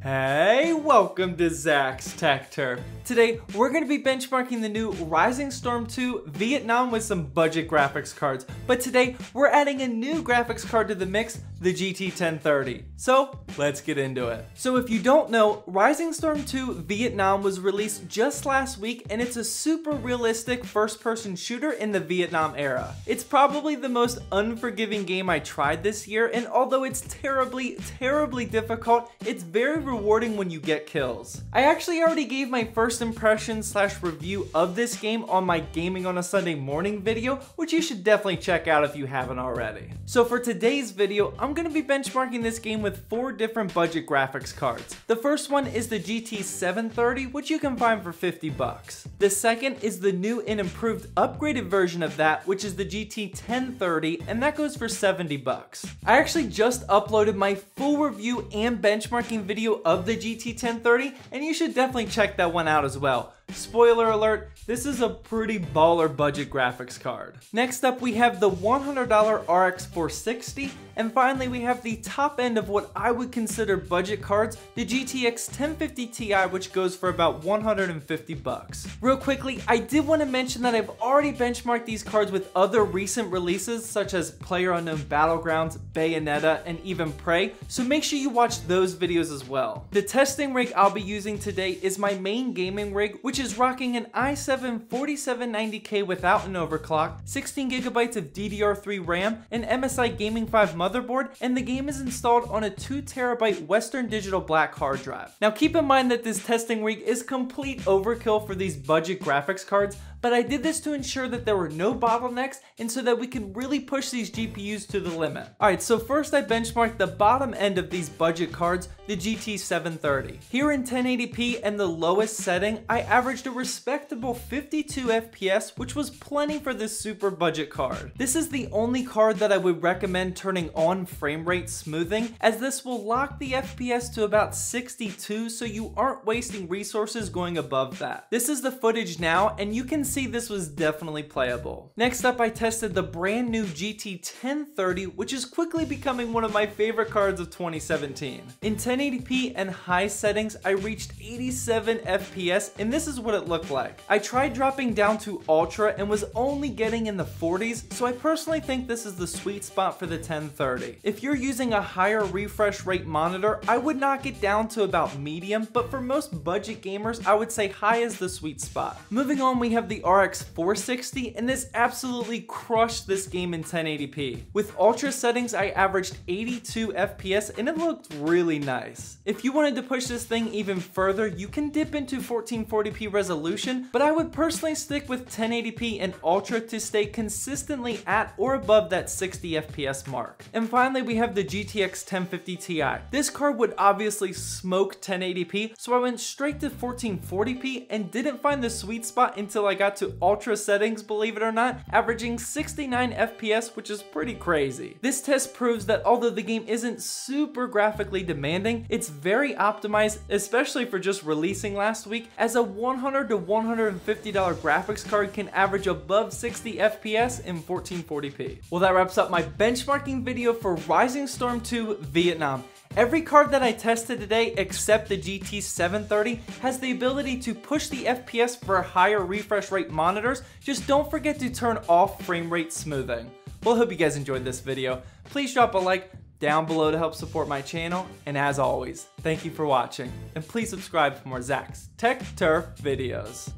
Hey, welcome to Zach's Tech Turf. Today, we're going to be benchmarking the new Rising Storm 2 Vietnam with some budget graphics cards. But today, we're adding a new graphics card to the mix, the GT 1030. So, let's get into it. So if you don't know, Rising Storm 2 Vietnam was released just last week, and it's a super realistic first-person shooter in the Vietnam era. It's probably the most unforgiving game I tried this year, and although it's terribly difficult, it's very rewarding when you get kills. I actually already gave my first impression / review of this game on my Gaming on a Sunday Morning video, which you should definitely check out if you haven't already. So for today's video, I'm going to be benchmarking this game with 4 different budget graphics cards. The first one is the GT 730, which you can find for 50 bucks. The second is the new and improved upgraded version of that, which is the GT 1030, and that goes for 70 bucks. I actually just uploaded my full review and benchmarking video of the GT 1030, and you should definitely check that one out as well. Spoiler alert, this is a pretty baller budget graphics card. Next up, we have the $100 RX 460, and finally we have the top end of what I would consider budget cards, the GTX 1050 Ti, which goes for about 150 bucks. Real quickly, I did want to mention that I've already benchmarked these cards with other recent releases such as PlayerUnknown Battlegrounds, Bayonetta, and even Prey, so make sure you watch those videos as well. The testing rig I'll be using today is my main gaming rig, which is rocking an i7 4790K without an overclock, 16GB of DDR3 RAM, an MSI Gaming 5 motherboard, and the game is installed on a 2TB Western Digital Black hard drive. Now keep in mind that this testing rig is complete overkill for these budget graphics cards, but I did this to ensure that there were no bottlenecks and so that we could really push these GPUs to the limit. Alright, so first I benchmarked the bottom end of these budget cards, the GT 730. Here in 1080p and the lowest setting, I averaged a respectable 52 FPS, which was plenty for this super budget card. This is the only card that I would recommend turning on frame rate smoothing, as this will lock the FPS to about 62, so you aren't wasting resources going above that. This is the footage now, and you can see this was definitely playable. Next up, I tested the brand new GT 1030, which is quickly becoming one of my favorite cards of 2017. In 1080p and high settings, I reached 87 FPS, and this is what it looked like. I tried dropping down to Ultra and was only getting in the 40s, so I personally think this is the sweet spot for the 1030. If you're using a higher refresh rate monitor, I would knock it down to about medium, but for most budget gamers, I would say high is the sweet spot. Moving on, we have the RX 460, and this absolutely crushed this game in 1080p. With Ultra settings, I averaged 82 FPS, and it looked really nice. If you wanted to push this thing even further, you can dip into 1440p resolution, but I would personally stick with 1080p and Ultra to stay consistently at or above that 60 FPS mark. And finally, we have the GTX 1050 Ti. This card would obviously smoke 1080p, so I went straight to 1440p and didn't find the sweet spot until I got to Ultra settings, believe it or not, averaging 69 FPS, which is pretty crazy. This test proves that although the game isn't super graphically demanding, it's very optimized, especially for just releasing last week, as a $100 to $150 graphics card can average above 60 FPS in 1440p. Well, that wraps up my benchmarking video for Rising Storm 2 Vietnam. Every card that I tested today, except the GT 730, has the ability to push the FPS for higher refresh rate monitors. Just don't forget to turn off frame rate smoothing. Well, I hope you guys enjoyed this video. Please drop a like down below to help support my channel, and as always, thank you for watching, and please subscribe for more Zach's Tech Turf videos.